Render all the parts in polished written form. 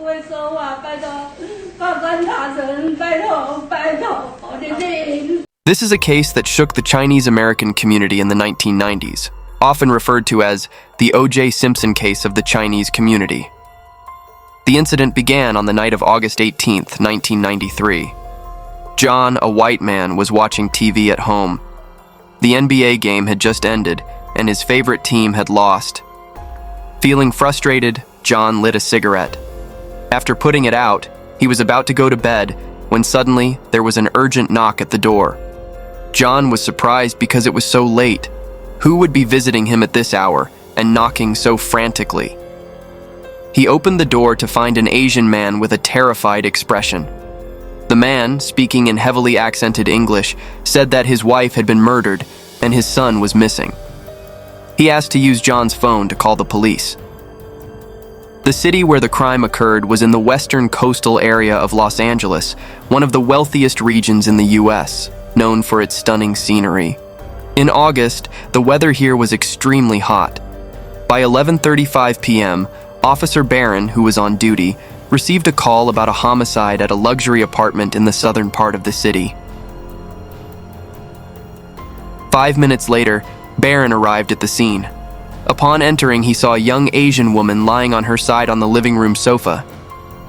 会说话，拜托，法官大人，拜托，拜托，我的天。 This is a case that shook the Chinese American community in the 1990s, often referred to as the O.J. Simpson case of the Chinese community. The incident began on the night of August 18, 1993. John, a white man, was watching TV at home. The NBA game had just ended, and his favorite team had lost. Feeling frustrated, John lit a cigarette. After putting it out, he was about to go to bed when suddenly there was an urgent knock at the door. John was surprised because it was so late. Who would be visiting him at this hour and knocking so frantically? He opened the door to find an Asian man with a terrified expression. The man, speaking in heavily accented English, said that his wife had been murdered and his son was missing. He asked to use John's phone to call the police. The city where the crime occurred was in the western coastal area of Los Angeles, one of the wealthiest regions in the U.S., known for its stunning scenery. In August, the weather here was extremely hot. By 11:35 p.m., Officer Barron, who was on duty, received a call about a homicide at a luxury apartment in the southern part of the city. 5 minutes later, Barron arrived at the scene. Upon entering, he saw a young Asian woman lying on her side on the living room sofa.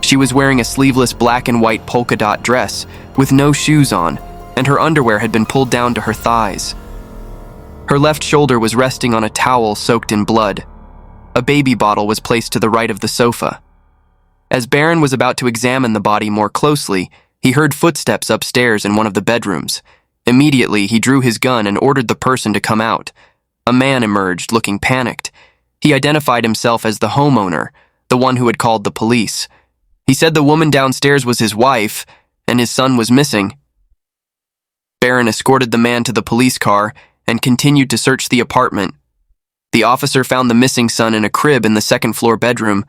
She was wearing a sleeveless black and white polka dot dress with no shoes on, and her underwear had been pulled down to her thighs. Her left shoulder was resting on a towel soaked in blood. A baby bottle was placed to the right of the sofa. As Barron was about to examine the body more closely, he heard footsteps upstairs in one of the bedrooms. Immediately, he drew his gun and ordered the person to come out. A man emerged, looking panicked. He identified himself as the homeowner, the one who had called the police. He said the woman downstairs was his wife, and his son was missing. Barron escorted the man to the police car and continued to search the apartment. The officer found the missing son in a crib in the second-floor bedroom.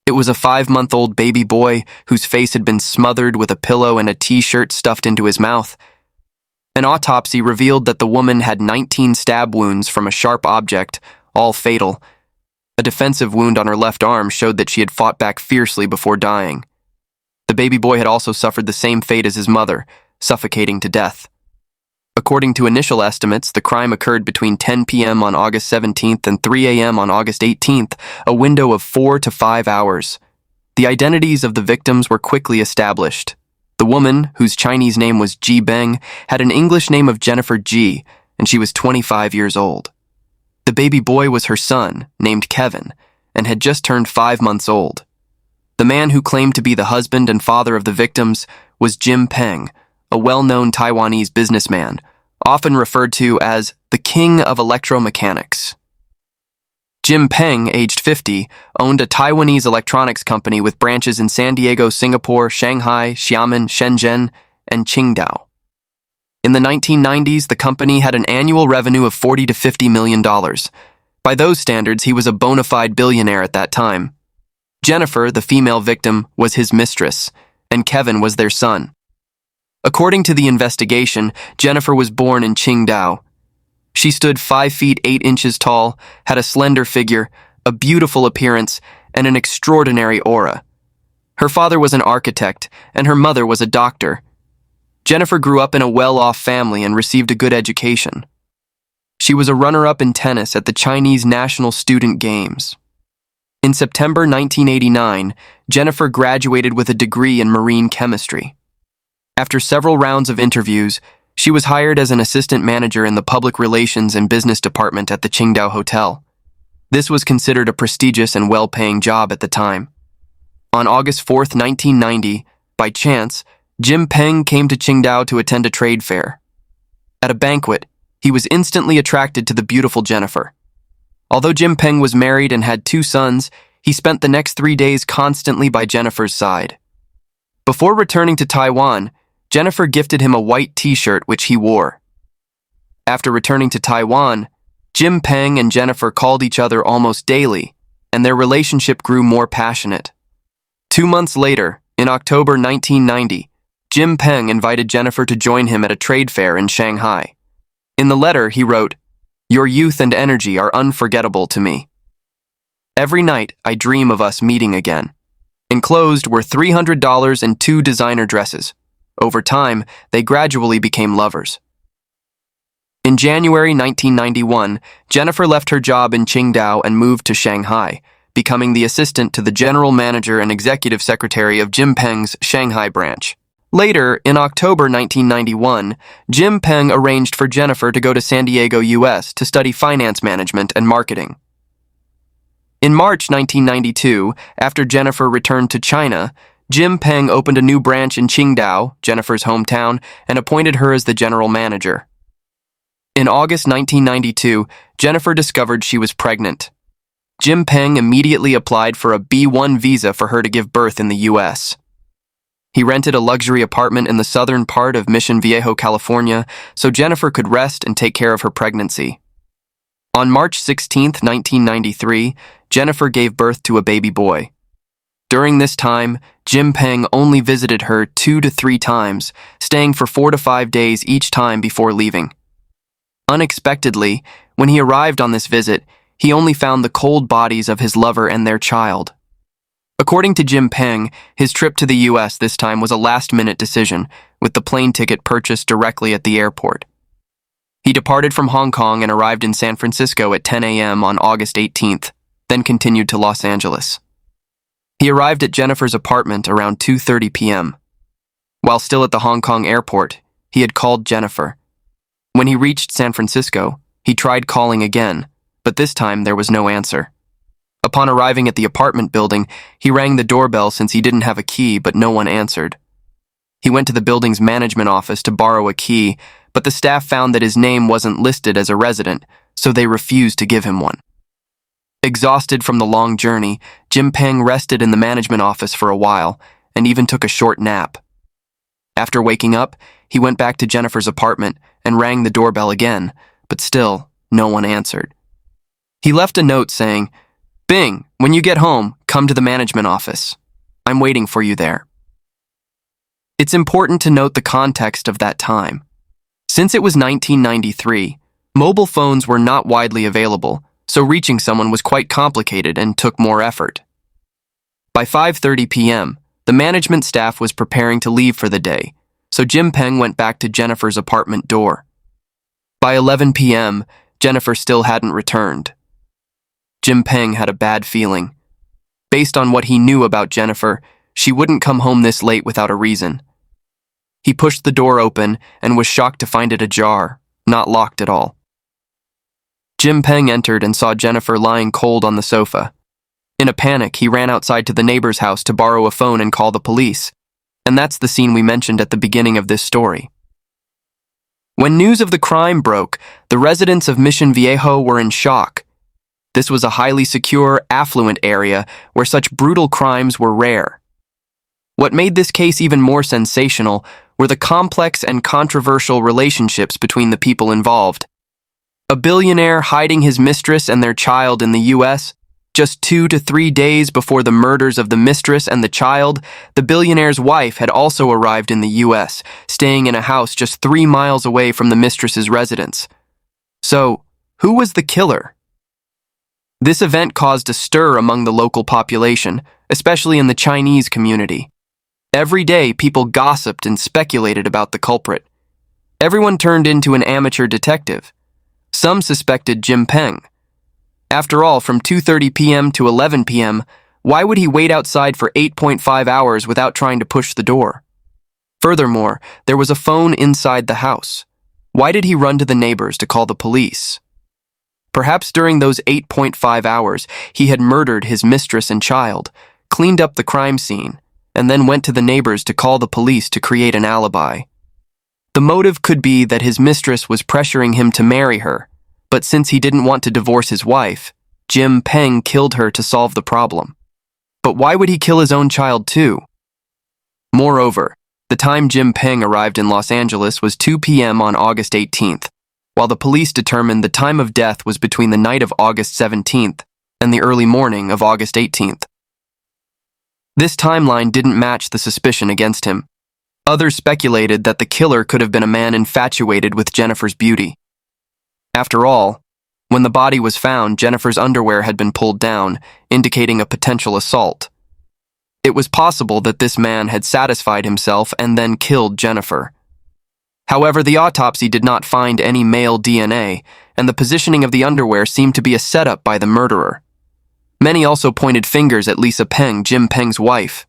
It was a 5-month-old baby boy whose face had been smothered with a pillow and a t-shirt stuffed into his mouth. An autopsy revealed that the woman had 19 stab wounds from a sharp object, all fatal. A defensive wound on her left arm showed that she had fought back fiercely before dying. The baby boy had also suffered the same fate as his mother, suffocating to death. According to initial estimates, the crime occurred between 10 p.m. on August 17th and 3 a.m. on August 18th, a window of 4 to 5 hours. The identities of the victims were quickly established. The woman, whose Chinese name was Ji Beng, had an English name of Jennifer Ji, and she was 25 years old. The baby boy was her son, named Kevin, and had just turned 5 months old. The man who claimed to be the husband and father of the victims was Peng, a well-known Taiwanese businessman, often referred to as the King of Electromechanics. Peng, aged 50, owned a Taiwanese electronics company with branches in San Diego, Singapore, Shanghai, Xiamen, Shenzhen, and Qingdao. In the 1990s, the company had an annual revenue of $40 to $50 million. By those standards, he was a bona fide billionaire at that time. Jennifer, the female victim, was his mistress, and Kevin was their son. According to the investigation, Jennifer was born in Qingdao. She stood 5 feet 8 inches tall, had a slender figure, a beautiful appearance, and an extraordinary aura. Her father was an architect, and her mother was a doctor. Jennifer grew up in a well-off family and received a good education. She was a runner-up in tennis at the Chinese National Student Games. In September 1989, Jennifer graduated with a degree in marine chemistry. After several rounds of interviews, she was hired as an assistant manager in the public relations and business department at the Qingdao Hotel. This was considered a prestigious and well-paying job at the time. On August 4, 1990, by chance, Peng came to Qingdao to attend a trade fair. At a banquet, he was instantly attracted to the beautiful Jennifer. Although Peng was married and had 2 sons, he spent the next 3 days constantly by Jennifer's side. Before returning to Taiwan, Jennifer gifted him a white t-shirt which he wore. After returning to Taiwan, Peng and Jennifer called each other almost daily, and their relationship grew more passionate. 2 months later, in October 1990, Peng invited Jennifer to join him at a trade fair in Shanghai. In the letter, he wrote, "Your youth and energy are unforgettable to me. Every night, I dream of us meeting again. Enclosed were $300 and 2 designer dresses. Over time, they gradually became lovers. In January 1991, Jennifer left her job in Qingdao and moved to Shanghai, becoming the assistant to the general manager and executive secretary of Jim Peng's Shanghai branch. Later, in October 1991, Jim Peng arranged for Jennifer to go to San Diego, US to study finance management and marketing. In March 1992, after Jennifer returned to China, Jim Peng opened a new branch in Qingdao, Jennifer's hometown, and appointed her as the general manager. In August 1992, Jennifer discovered she was pregnant. Jim Peng immediately applied for a B-1 visa for her to give birth in the US. He rented a luxury apartment in the southern part of Mission Viejo, California, so Jennifer could rest and take care of her pregnancy. On March 16, 1993, Jennifer gave birth to a baby boy. During this time, Jim Peng only visited her 2 to 3 times, staying for 4 to 5 days each time before leaving. Unexpectedly, when he arrived on this visit, he only found the cold bodies of his lover and their child. According to Jim Peng, his trip to the US this time was a last-minute decision, with the plane ticket purchased directly at the airport. He departed from Hong Kong and arrived in San Francisco at 10 a.m. on August 18th, then continued to Los Angeles. He arrived at Jennifer's apartment around 2:30 p.m. While still at the Hong Kong airport, he had called Jennifer. When he reached San Francisco, he tried calling again, but this time there was no answer. Upon arriving at the apartment building, he rang the doorbell since he didn't have a key, but no one answered. He went to the building's management office to borrow a key, but the staff found that his name wasn't listed as a resident, so they refused to give him one. Exhausted from the long journey, Jim Peng rested in the management office for a while, and even took a short nap. After waking up, he went back to Jennifer's apartment and rang the doorbell again, but still, no one answered. He left a note saying, "Bing, when you get home, come to the management office. I'm waiting for you there." It's important to note the context of that time. Since it was 1993, mobile phones were not widely available, so reaching someone was quite complicated and took more effort. By 5:30 p.m., the management staff was preparing to leave for the day, so Jim Peng went back to Jennifer's apartment door. By 11 p.m., Jennifer still hadn't returned. Jim Peng had a bad feeling. Based on what he knew about Jennifer, she wouldn't come home this late without a reason. He pushed the door open and was shocked to find it ajar, not locked at all. Jim Peng entered and saw Jennifer lying cold on the sofa. In a panic, he ran outside to the neighbor's house to borrow a phone and call the police. And that's the scene we mentioned at the beginning of this story. When news of the crime broke, the residents of Mission Viejo were in shock. This was a highly secure, affluent area where such brutal crimes were rare. What made this case even more sensational were the complex and controversial relationships between the people involved. A billionaire hiding his mistress and their child in the US. Just 2 to 3 days before the murders of the mistress and the child, the billionaire's wife had also arrived in the US, staying in a house just 3 miles away from the mistress's residence. So, who was the killer? This event caused a stir among the local population, especially in the Chinese community. Every day, people gossiped and speculated about the culprit. Everyone turned into an amateur detective. Some suspected Jim Peng. After all, from 2:30 p.m. to 11 p.m., why would he wait outside for 8.5 hours without trying to push the door? Furthermore, there was a phone inside the house. Why did he run to the neighbors to call the police? Perhaps during those 8.5 hours, he had murdered his mistress and child, cleaned up the crime scene, and then went to the neighbors to call the police to create an alibi. The motive could be that his mistress was pressuring him to marry her, but since he didn't want to divorce his wife, Jim Peng killed her to solve the problem. But why would he kill his own child too? Moreover, the time Jim Peng arrived in Los Angeles was 2 p.m. on August 18th, while the police determined the time of death was between the night of August 17th and the early morning of August 18th. This timeline didn't match the suspicion against him. Others speculated that the killer could have been a man infatuated with Jennifer's beauty. After all, when the body was found, Jennifer's underwear had been pulled down, indicating a potential assault. It was possible that this man had satisfied himself and then killed Jennifer. However, the autopsy did not find any male DNA, and the positioning of the underwear seemed to be a setup by the murderer. Many also pointed fingers at Lisa Peng, Jim Peng's wife.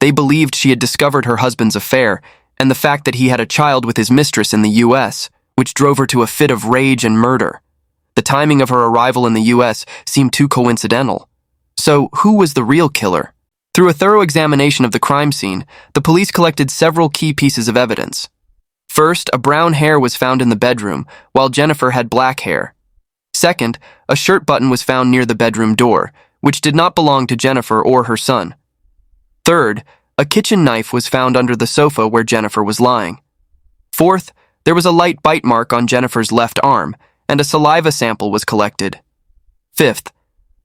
They believed she had discovered her husband's affair and the fact that he had a child with his mistress in the U.S., which drove her to a fit of rage and murder. The timing of her arrival in the U.S. seemed too coincidental. So, who was the real killer? Through a thorough examination of the crime scene, the police collected several key pieces of evidence. First, a brown hair was found in the bedroom, while Jennifer had black hair. Second, a shirt button was found near the bedroom door, which did not belong to Jennifer or her son. Third, a kitchen knife was found under the sofa where Jennifer was lying. Fourth, there was a light bite mark on Jennifer's left arm, and a saliva sample was collected. Fifth,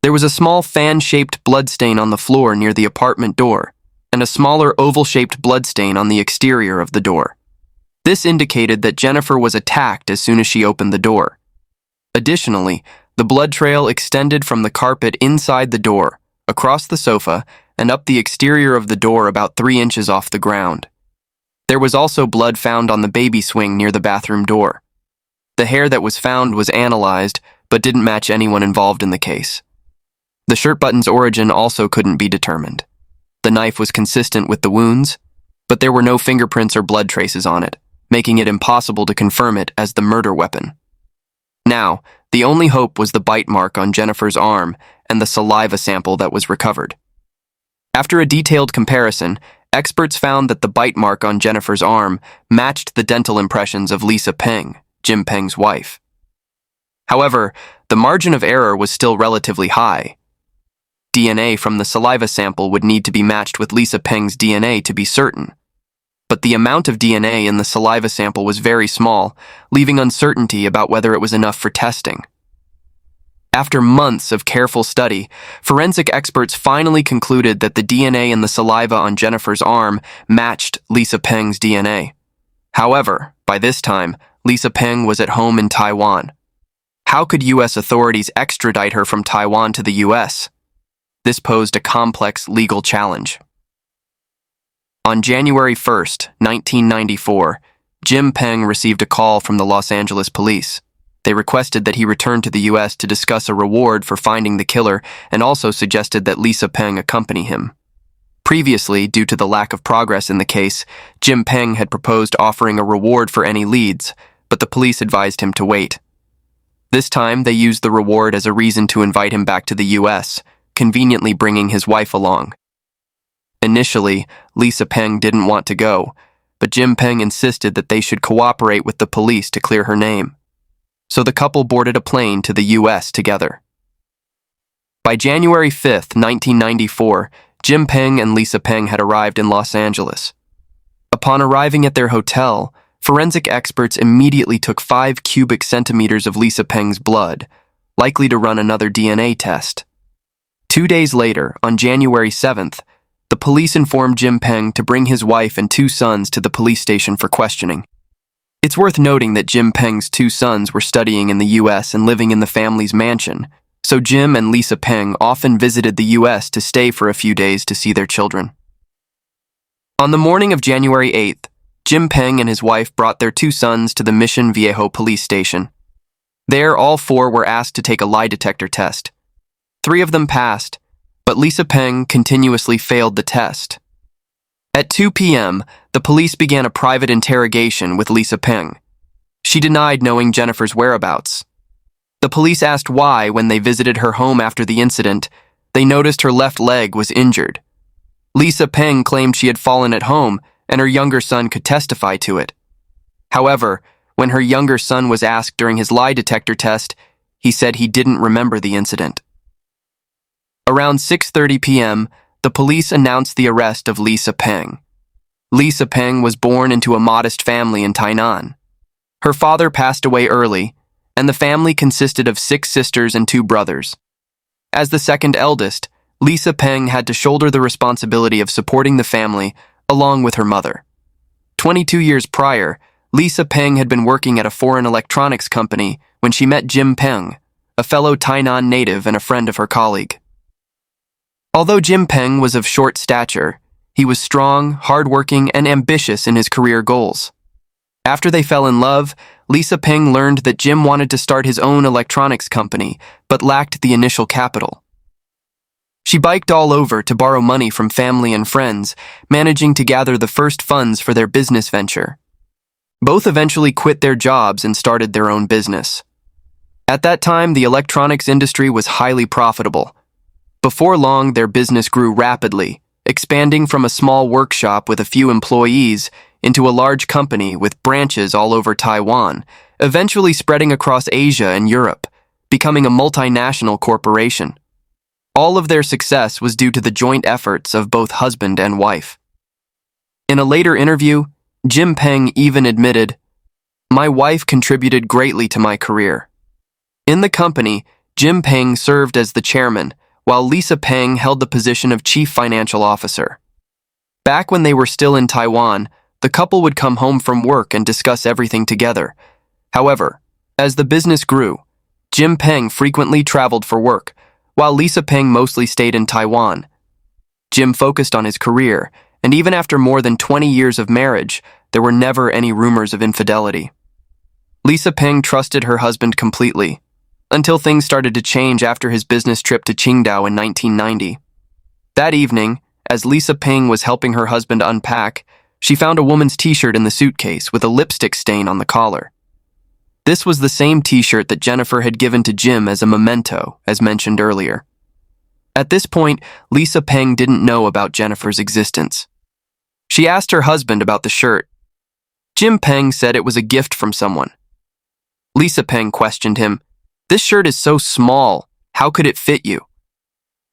there was a small fan-shaped bloodstain on the floor near the apartment door, and a smaller oval-shaped bloodstain on the exterior of the door. This indicated that Jennifer was attacked as soon as she opened the door. Additionally, the blood trail extended from the carpet inside the door, across the sofa, and up the exterior of the door about 3 inches off the ground. There was also blood found on the baby swing near the bathroom door. The hair that was found was analyzed, but didn't match anyone involved in the case. The shirt button's origin also couldn't be determined. The knife was consistent with the wounds, but there were no fingerprints or blood traces on it, making it impossible to confirm it as the murder weapon. Now, the only hope was the bite mark on Jennifer's arm and the saliva sample that was recovered. After a detailed comparison, experts found that the bite mark on Jennifer's arm matched the dental impressions of Lisa Peng, Jim Peng's wife. However, the margin of error was still relatively high. DNA from the saliva sample would need to be matched with Lisa Peng's DNA to be certain. But the amount of DNA in the saliva sample was very small, leaving uncertainty about whether it was enough for testing. After months of careful study, forensic experts finally concluded that the DNA in the saliva on Jennifer's arm matched Lisa Peng's DNA. However, by this time, Lisa Peng was at home in Taiwan. How could U.S. authorities extradite her from Taiwan to the U.S.? This posed a complex legal challenge. On January 1, 1994, Jim Peng received a call from the Los Angeles police. They requested that he return to the U.S. to discuss a reward for finding the killer and also suggested that Lisa Peng accompany him. Previously, due to the lack of progress in the case, Jim Peng had proposed offering a reward for any leads, but the police advised him to wait. This time, they used the reward as a reason to invite him back to the U.S., conveniently bringing his wife along. Initially, Lisa Peng didn't want to go, but Jim Peng insisted that they should cooperate with the police to clear her name. So the couple boarded a plane to the U.S. together. By January 5, 1994, Jim Peng and Lisa Peng had arrived in Los Angeles. Upon arriving at their hotel, forensic experts immediately took 5 cubic centimeters of Lisa Peng's blood, likely to run another DNA test. 2 days later, on January 7th, the police informed Jim Peng to bring his wife and 2 sons to the police station for questioning. It's worth noting that Jim Peng's 2 sons were studying in the U.S. and living in the family's mansion, so Jim and Lisa Peng often visited the U.S. to stay for a few days to see their children. On the morning of January 8th, Jim Peng and his wife brought their 2 sons to the Mission Viejo police station. There, all 4 were asked to take a lie detector test. 3 of them passed, but Lisa Peng continuously failed the test. At 2 p.m., the police began a private interrogation with Lisa Peng. She denied knowing Jennifer's whereabouts. The police asked why, when they visited her home after the incident, they noticed her left leg was injured. Lisa Peng claimed she had fallen at home, and her younger son could testify to it. However, when her younger son was asked during his lie detector test, he said he didn't remember the incident. Around 6:30 p.m., the police announced the arrest of Lisa Peng. Lisa Peng was born into a modest family in Tainan. Her father passed away early, and the family consisted of 6 sisters and 2 brothers. As the second eldest, Lisa Peng had to shoulder the responsibility of supporting the family along with her mother. 22 years prior, Lisa Peng had been working at a foreign electronics company when she met Jim Peng, a fellow Tainan native and a friend of her colleague. Although Jim Peng was of short stature, he was strong, hardworking, and ambitious in his career goals. After they fell in love, Lisa Peng learned that Jim wanted to start his own electronics company, but lacked the initial capital. She biked all over to borrow money from family and friends, managing to gather the first funds for their business venture. Both eventually quit their jobs and started their own business. At that time, the electronics industry was highly profitable. Before long, their business grew rapidly, expanding from a small workshop with a few employees into a large company with branches all over Taiwan, eventually spreading across Asia and Europe, becoming a multinational corporation. All of their success was due to the joint efforts of both husband and wife. In a later interview, Jim Peng even admitted, "My wife contributed greatly to my career." In the company, Jim Peng served as the chairman, while Lisa Peng held the position of chief financial officer. Back when they were still in Taiwan, the couple would come home from work and discuss everything together. However, as the business grew, Jim Peng frequently traveled for work, while Lisa Peng mostly stayed in Taiwan. Jim focused on his career, and even after more than 20 years of marriage, there were never any rumors of infidelity. Lisa Peng trusted her husband completely, until things started to change after his business trip to Qingdao in 1990. That evening, as Lisa Peng was helping her husband unpack, she found a woman's t-shirt in the suitcase with a lipstick stain on the collar. This was the same t-shirt that Jennifer had given to Jim as a memento, as mentioned earlier. At this point, Lisa Peng didn't know about Jennifer's existence. She asked her husband about the shirt. Jim Peng said it was a gift from someone. Lisa Peng questioned him, "This shirt is so small, how could it fit you?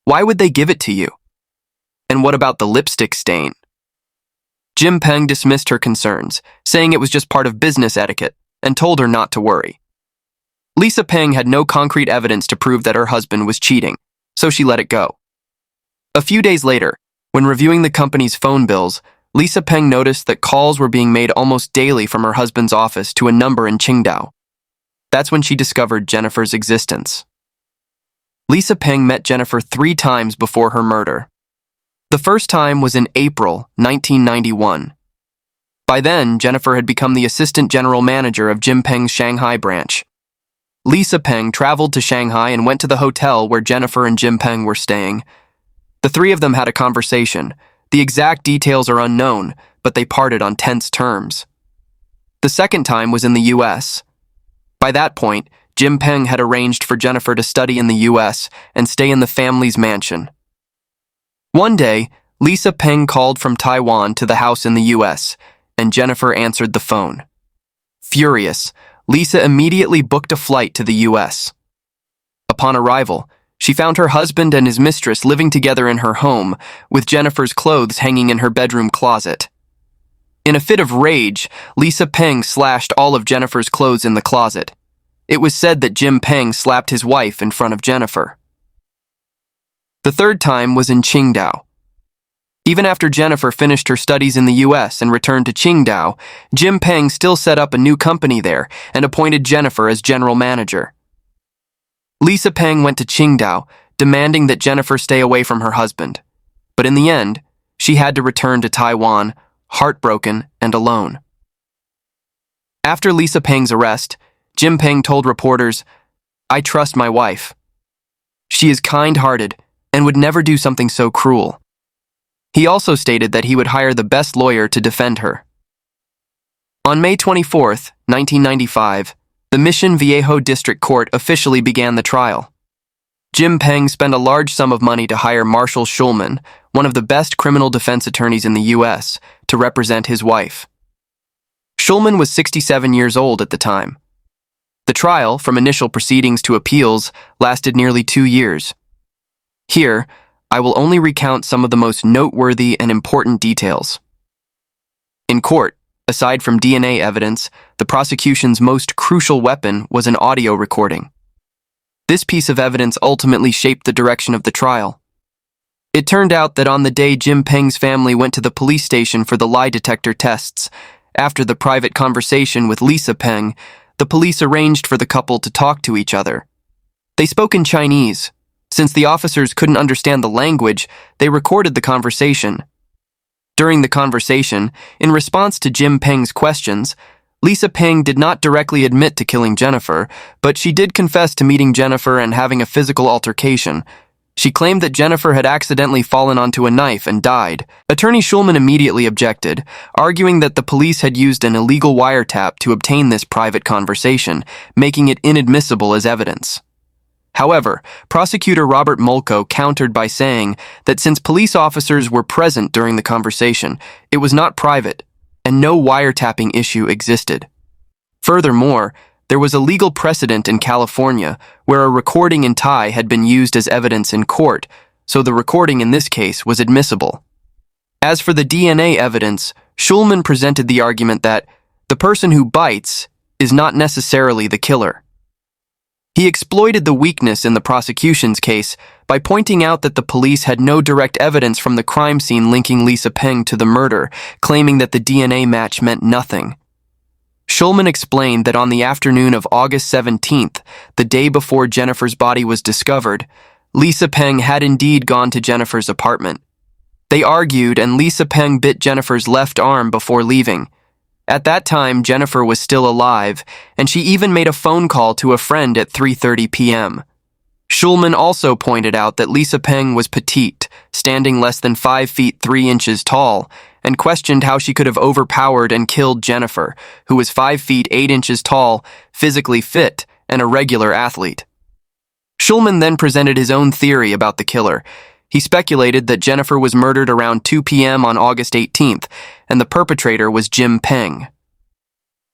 Why would they give it to you? And what about the lipstick stain?" Jim Peng dismissed her concerns, saying it was just part of business etiquette, and told her not to worry. Lisa Peng had no concrete evidence to prove that her husband was cheating, so she let it go. A few days later, when reviewing the company's phone bills, Lisa Peng noticed that calls were being made almost daily from her husband's office to a number in Qingdao. That's when she discovered Jennifer's existence. Lisa Peng met Jennifer 3 times before her murder. The first time was in April 1991. By then, Jennifer had become the assistant general manager of Jim Peng's Shanghai branch. Lisa Peng traveled to Shanghai and went to the hotel where Jennifer and Jim Peng were staying. The 3 of them had a conversation. The exact details are unknown, but they parted on tense terms. The second time was in the U.S. By that point, Jim Peng had arranged for Jennifer to study in the U.S. and stay in the family's mansion. One day, Lisa Peng called from Taiwan to the house in the U.S., and Jennifer answered the phone. Furious, Lisa immediately booked a flight to the U.S. Upon arrival, she found her husband and his mistress living together in her home, with Jennifer's clothes hanging in her bedroom closet. In a fit of rage, Lisa Peng slashed all of Jennifer's clothes in the closet. It was said that Jim Peng slapped his wife in front of Jennifer. The third time was in Qingdao. Even after Jennifer finished her studies in the U.S. and returned to Qingdao, Jim Peng still set up a new company there and appointed Jennifer as general manager. Lisa Peng went to Qingdao, demanding that Jennifer stay away from her husband. But in the end, she had to return to Taiwan, heartbroken and alone. After Lisa Peng's arrest, Jim Peng told reporters, "I trust my wife. She is kind-hearted and would never do something so cruel." He also stated that he would hire the best lawyer to defend her. On May 24, 1995, the Mission Viejo District Court officially began the trial. Jim Peng spent a large sum of money to hire Marshall Schulman, one of the best criminal defense attorneys in the U.S., to represent his wife. Schulman was 67 years old at the time. The trial, from initial proceedings to appeals, lasted nearly 2 years. Here, I will only recount some of the most noteworthy and important details. In court, aside from DNA evidence, the prosecution's most crucial weapon was an audio recording. This piece of evidence ultimately shaped the direction of the trial. It turned out that on the day Jim Peng's family went to the police station for the lie detector tests, after the private conversation with Lisa Peng, the police arranged for the couple to talk to each other. They spoke in Chinese, Since the officers couldn't understand the language, they recorded the conversation. During the conversation, in response to Jim Peng's questions, Lisa Peng did not directly admit to killing Jennifer, but she did confess to meeting Jennifer and having a physical altercation. She claimed that Jennifer had accidentally fallen onto a knife and died. Attorney Schulman immediately objected, arguing that the police had used an illegal wiretap to obtain this private conversation, making it inadmissible as evidence. However, prosecutor Robert Mulco countered by saying that since police officers were present during the conversation, it was not private, and no wiretapping issue existed. Furthermore, there was a legal precedent in California where a recording in Thai had been used as evidence in court, so the recording in this case was admissible. As for the DNA evidence, Schulman presented the argument that the person who bites is not necessarily the killer. He exploited the weakness in the prosecution's case by pointing out that the police had no direct evidence from the crime scene linking Lisa Peng to the murder, claiming that the DNA match meant nothing. Schulman explained that on the afternoon of August 17th, the day before Jennifer's body was discovered, Lisa Peng had indeed gone to Jennifer's apartment. They argued, and Lisa Peng bit Jennifer's left arm before leaving. At that time, Jennifer was still alive, and she even made a phone call to a friend at 3:30 p.m. Schulman also pointed out that Lisa Peng was petite, standing less than 5 feet 3 inches tall, and questioned how she could have overpowered and killed Jennifer, who was 5 feet 8 inches tall, physically fit, and a regular athlete. Schulman then presented his own theory about the killer. He speculated that Jennifer was murdered around 2 p.m. on August 18th, and the perpetrator was Jim Peng.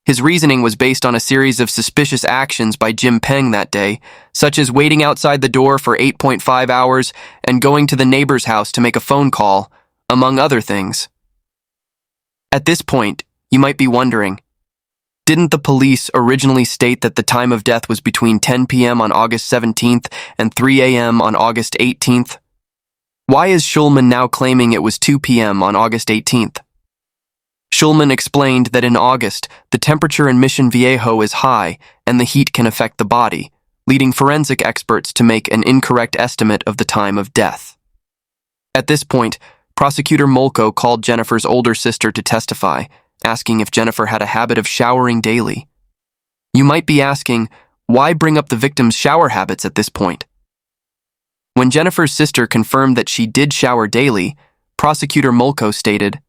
His reasoning was based on a series of suspicious actions by Jim Peng that day, such as waiting outside the door for 8.5 hours and going to the neighbor's house to make a phone call, among other things. At this point, you might be wondering, didn't the police originally state that the time of death was between 10 p.m. on August 17th and 3 a.m. on August 18th? Why is Schulman now claiming it was 2 p.m. on August 18th? Schulman explained that in August, the temperature in Mission Viejo is high and the heat can affect the body, leading forensic experts to make an incorrect estimate of the time of death. At this point, Prosecutor Mulco called Jennifer's older sister to testify, asking if Jennifer had a habit of showering daily. You might be asking, why bring up the victim's shower habits at this point? When Jennifer's sister confirmed that she did shower daily, Prosecutor Mulco stated,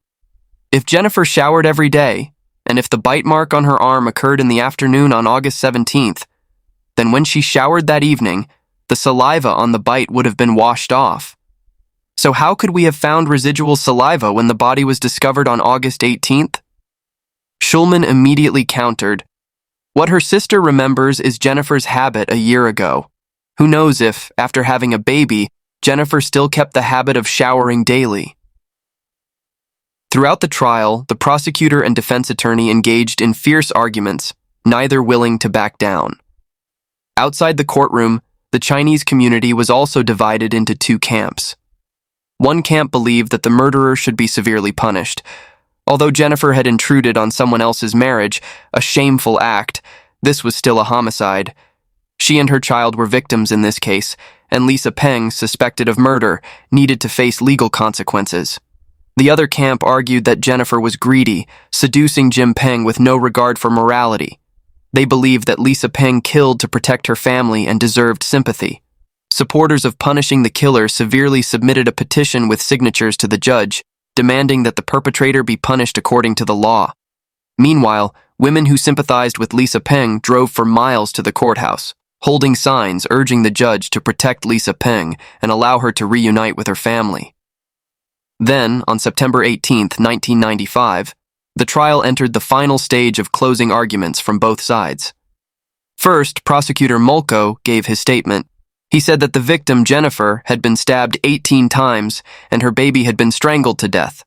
"If Jennifer showered every day, and if the bite mark on her arm occurred in the afternoon on August 17th, then when she showered that evening, the saliva on the bite would have been washed off. So how could we have found residual saliva when the body was discovered on August 18th? Schulman immediately countered, "What her sister remembers is Jennifer's habit a year ago. Who knows if, after having a baby, Jennifer still kept the habit of showering daily." Throughout the trial, the prosecutor and defense attorney engaged in fierce arguments, neither willing to back down. Outside the courtroom, the Chinese community was also divided into two camps. One camp believed that the murderer should be severely punished. Although Jennifer had intruded on someone else's marriage, a shameful act, this was still a homicide. She and her child were victims in this case, and Lisa Peng, suspected of murder, needed to face legal consequences. The other camp argued that Jennifer was greedy, seducing Jim Peng with no regard for morality. They believed that Lisa Peng killed to protect her family and deserved sympathy. Supporters of punishing the killer severely submitted a petition with signatures to the judge, demanding that the perpetrator be punished according to the law. Meanwhile, women who sympathized with Lisa Peng drove for miles to the courthouse, holding signs urging the judge to protect Lisa Peng and allow her to reunite with her family. Then, on September 18, 1995, the trial entered the final stage of closing arguments from both sides. First, Prosecutor Mulco gave his statement. He said that the victim, Jennifer, had been stabbed 18 times and her baby had been strangled to death.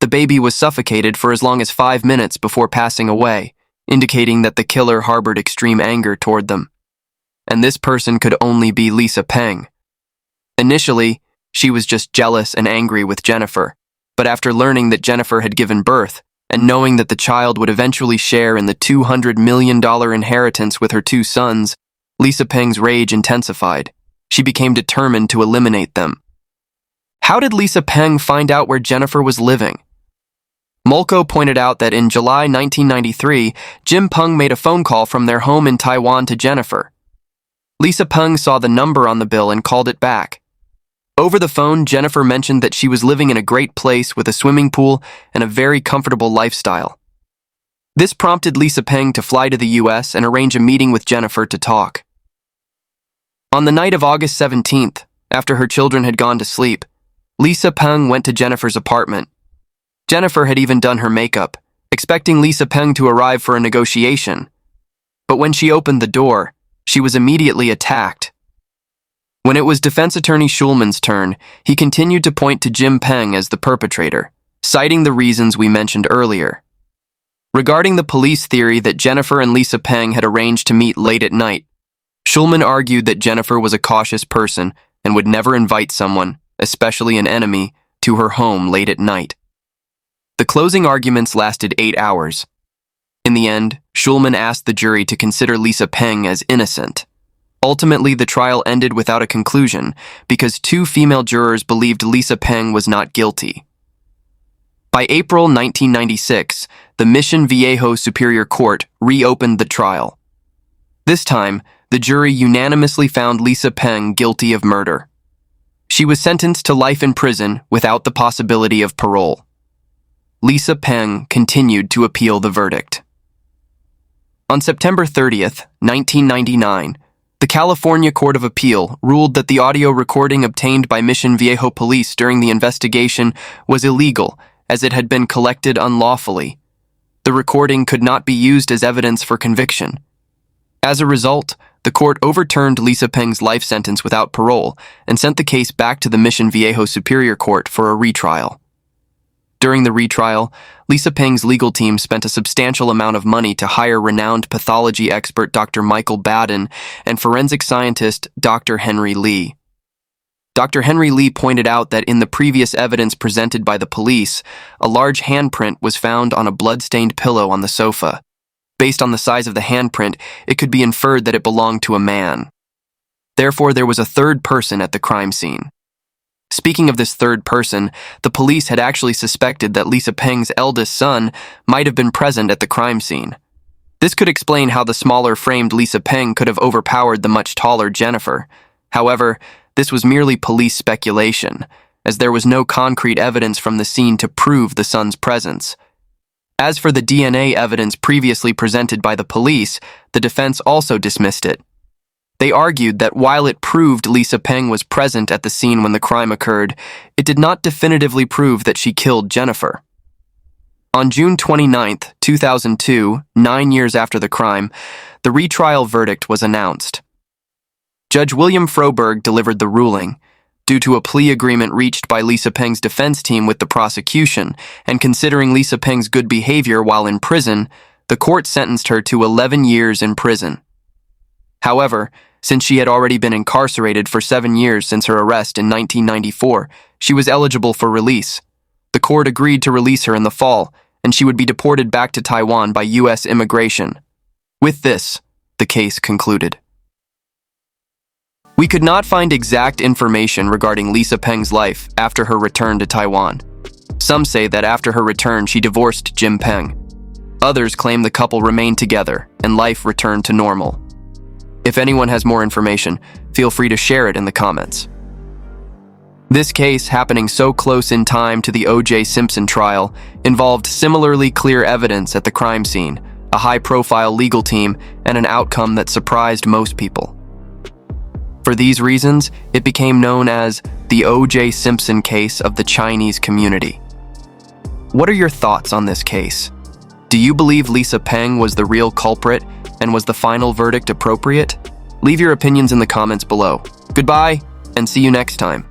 The baby was suffocated for as long as 5 minutes before passing away, indicating that the killer harbored extreme anger toward them. And this person could only be Lisa Peng. Initially, she was just jealous and angry with Jennifer, but after learning that Jennifer had given birth, and knowing that the child would eventually share in the $200 million inheritance with her two sons, Lisa Peng's rage intensified. She became determined to eliminate them. How did Lisa Peng find out where Jennifer was living? Molko pointed out that in July 1993, Jim Peng made a phone call from their home in Taiwan to Jennifer. Lisa Peng saw the number on the bill and called it back. Over the phone, Jennifer mentioned that she was living in a great place with a swimming pool and a very comfortable lifestyle. This prompted Lisa Peng to fly to the US and arrange a meeting with Jennifer to talk. On the night of August 17th, after her children had gone to sleep, Lisa Peng went to Jennifer's apartment. Jennifer had even done her makeup, expecting Lisa Peng to arrive for a negotiation. But when she opened the door, she was immediately attacked. When it was defense attorney Schulman's turn, he continued to point to Jim Peng as the perpetrator, citing the reasons we mentioned earlier. Regarding the police theory that Jennifer and Lisa Peng had arranged to meet late at night, Schulman argued that Jennifer was a cautious person and would never invite someone, especially an enemy, to her home late at night. The closing arguments lasted 8 hours. In the end, Schulman asked the jury to consider Lisa Peng as innocent. Ultimately, the trial ended without a conclusion because 2 female jurors believed Lisa Peng was not guilty. By April 1996, the Mission Viejo Superior Court reopened the trial. This time, the jury unanimously found Lisa Peng guilty of murder. She was sentenced to life in prison without the possibility of parole. Lisa Peng continued to appeal the verdict. On September 30th, 1999, the California Court of Appeal ruled that the audio recording obtained by Mission Viejo police during the investigation was illegal as it had been collected unlawfully. The recording could not be used as evidence for conviction. As a result, the court overturned Lisa Peng's life sentence without parole and sent the case back to the Mission Viejo Superior Court for a retrial. During the retrial, Lisa Peng's legal team spent a substantial amount of money to hire renowned pathology expert Dr. Michael Baden and forensic scientist Dr. Henry Lee. Dr. Henry Lee pointed out that in the previous evidence presented by the police, a large handprint was found on a blood-stained pillow on the sofa. Based on the size of the handprint, it could be inferred that it belonged to a man. Therefore, there was a third person at the crime scene. Speaking of this third person, the police had actually suspected that Lisa Peng's eldest son might have been present at the crime scene. This could explain how the smaller framed Lisa Peng could have overpowered the much taller Jennifer. However, this was merely police speculation, as there was no concrete evidence from the scene to prove the son's presence. As for the DNA evidence previously presented by the police, the defense also dismissed it. They argued that while it proved Lisa Peng was present at the scene when the crime occurred, it did not definitively prove that she killed Jennifer. On June 29, 2002, 9 years after the crime, the retrial verdict was announced. Judge William Froberg delivered the ruling. Due to a plea agreement reached by Lisa Peng's defense team with the prosecution, and considering Lisa Peng's good behavior while in prison, the court sentenced her to 11 years in prison. However, since she had already been incarcerated for 7 years since her arrest in 1994, she was eligible for release. The court agreed to release her in the fall, and she would be deported back to Taiwan by U.S. immigration. With this, the case concluded. We could not find exact information regarding Lisa Peng's life after her return to Taiwan. Some say that after her return, she divorced Jim Peng. Others claim the couple remained together and life returned to normal. If anyone has more information, feel free to share it in the comments. This case, happening so close in time to the O.J. Simpson trial, involved similarly clear evidence at the crime scene, a high-profile legal team, and an outcome that surprised most people. For these reasons, it became known as the O.J. Simpson case of the Chinese community. What are your thoughts on this case? Do you believe Lisa Peng was the real culprit, and was the final verdict appropriate? Leave your opinions in the comments below. Goodbye, and see you next time.